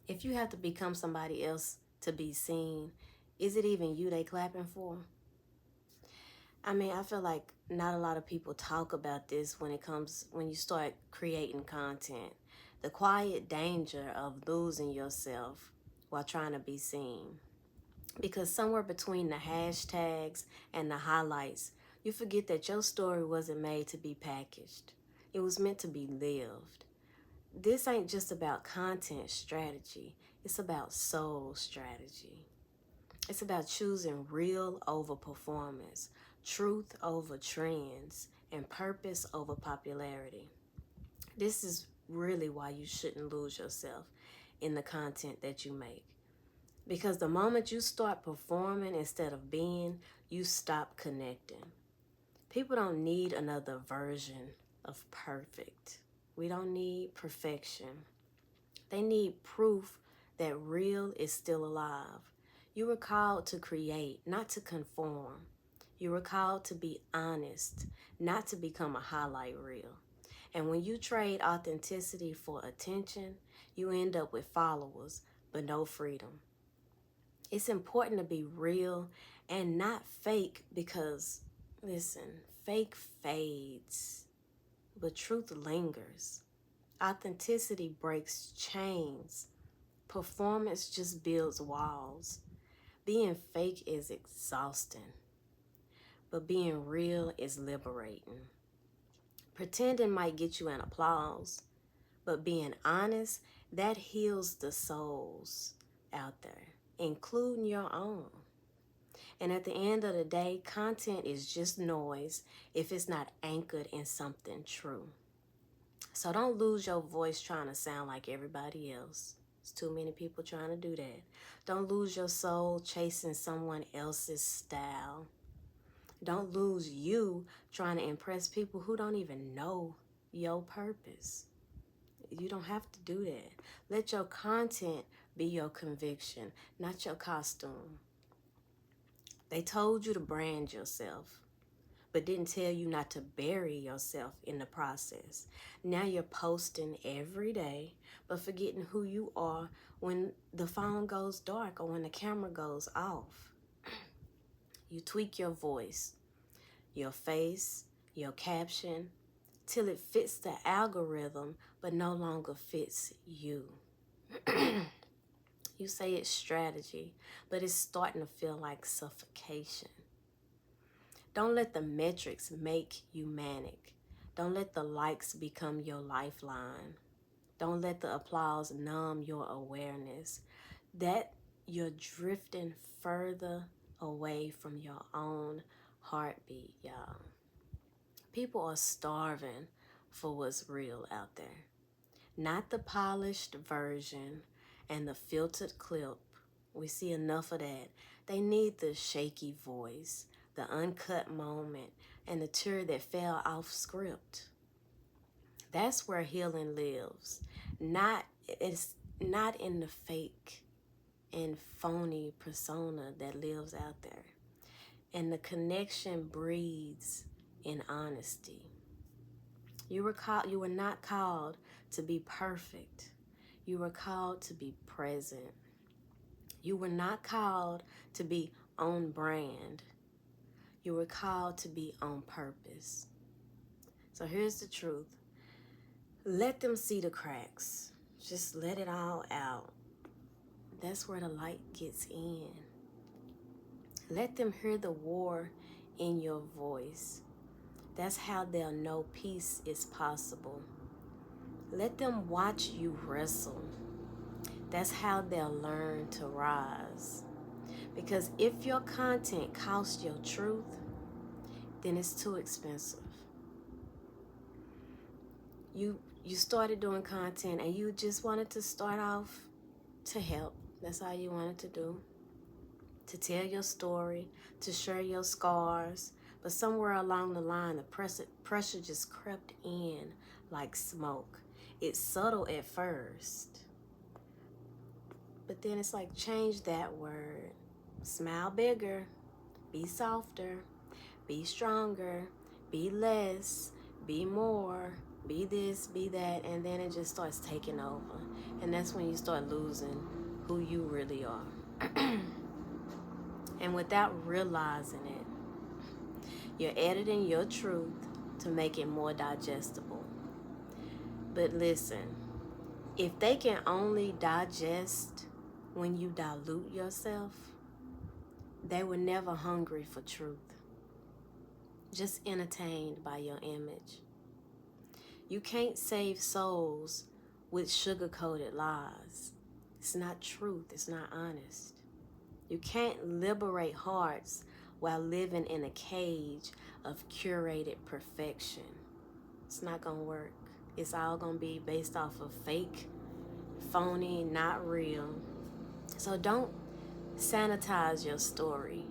If you have to become somebody else to be seen, is it even you they clapping for? I mean, I feel like not a lot of people talk about this when you start creating content. The quiet danger of losing yourself while trying to be seen. Because somewhere between the hashtags and the highlights, you forget that your story wasn't made to be packaged. It was meant to be lived. This ain't just about content strategy, it's about soul strategy. It's about choosing real over performance, truth over trends, and purpose over popularity. This is really why you shouldn't lose yourself in the content that you make. Because the moment you start performing instead of being, you stop connecting. People don't need another version of perfect. We don't need perfection. They need proof that real is still alive. You were called to create, not to conform. You were called to be honest, not to become a highlight reel. And when you trade authenticity for attention, you end up with followers, but no freedom. It's important to be real and not fake because, listen, fake fades, but truth lingers. Authenticity breaks chains. Performance just builds walls. Being fake is exhausting, but being real is liberating. Pretending might get you an applause, but being honest, that heals the souls out there, including your own. And at the end of the day, content is just noise if it's not anchored in something true. So don't lose your voice trying to sound like everybody else. There's too many people trying to do that. Don't lose your soul chasing someone else's style. Don't lose you trying to impress people who don't even know your purpose. You don't have to do that. Let your content be your conviction, not your costume. They told you to brand yourself, but didn't tell you not to bury yourself in the process. Now you're posting every day, but forgetting who you are when the phone goes dark or when the camera goes off. You tweak your voice, your face, your caption, till it fits the algorithm, but no longer fits you. You say it's strategy, but it's starting to feel like suffocation. Don't let the metrics make you manic. Don't let the likes become your lifeline. Don't let the applause numb your awareness. That you're drifting further away from your own heartbeat, y'all. People are starving for what's real out there. Not the polished version and the filtered clip. We see enough of that. They need the shaky voice, the uncut moment, and the tear that fell off script. That's where healing lives. It's not in the fake and phony persona that lives out there. And the connection breathes in honesty. You were not called to be perfect. You were called to be present. You were not called to be on brand. You were called to be on purpose. So here's the truth. Let them see the cracks. Just let it all out. That's where the light gets in. Let them hear the war in your voice. That's how they'll know peace is possible. Let them watch you wrestle. That's how they'll learn to rise. Because if your content costs your truth, then it's too expensive. You started doing content and you just wanted to start off to help. That's all you wanted to do. To tell your story, to share your scars. But somewhere along the line, the pressure just crept in like smoke. It's subtle at first. But then it's like, change that word. Smile bigger. Be softer. Be stronger. Be less. Be more. Be this, be that, and then it just starts taking over. And that's when you start losing who you really are. And without realizing it, you're editing your truth to make it more digestible. But listen, if they can only digest when you dilute yourself, they were never hungry for truth, just entertained by your image. You can't save souls with sugar-coated lies. It's not truth, it's not honest. You can't liberate hearts while living in a cage of curated perfection. It's not gonna work. It's all gonna be based off of fake, phony, not real. So don't sanitize your story.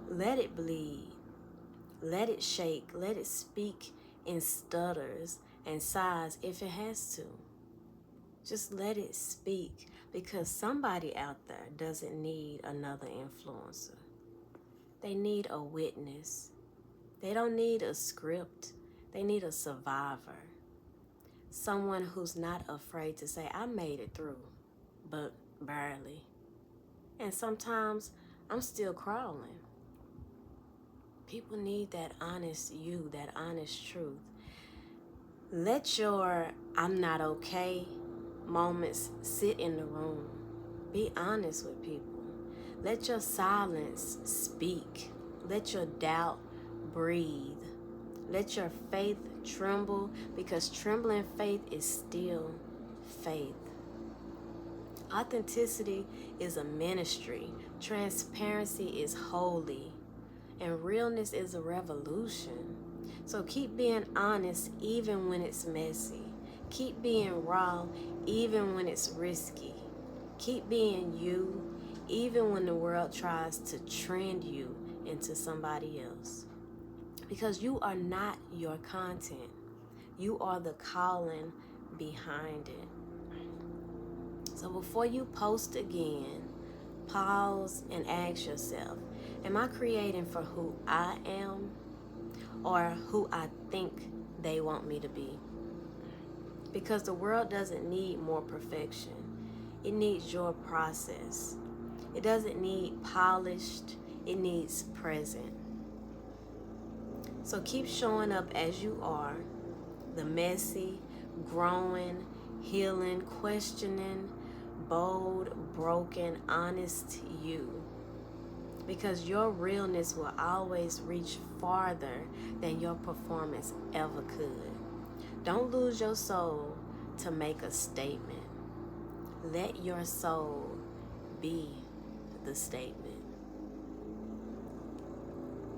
Let it bleed. Let it shake. Let it speak in stutters and sighs if it has to. Just let it speak, because somebody out there doesn't need another influencer. They need a witness. They don't need a script. They need a survivor. Someone who's not afraid to say, I made it through, but barely. And sometimes I'm still crawling. People need that honest you, that honest truth. Let your I'm not okay moments sit in the room. Be honest with people. Let your silence speak. Let your doubt breathe. Let your faith tremble, because trembling faith is still faith. Authenticity is a ministry. Transparency is holy. And realness is a revolution. So keep being honest even when it's messy. Keep being raw even when it's risky. Keep being you even when the world tries to trend you into somebody else. Because you are not your content. You are the calling behind it. So before you post again, pause and ask yourself, am I creating for who I am or who I think they want me to be? Because the world doesn't need more perfection. It needs your process. It doesn't need polished. It needs present. So keep showing up as you are, the messy, growing, healing, questioning, bold, broken, honest you. Because your realness will always reach farther than your performance ever could. Don't lose your soul to make a statement. Let your soul be the statement.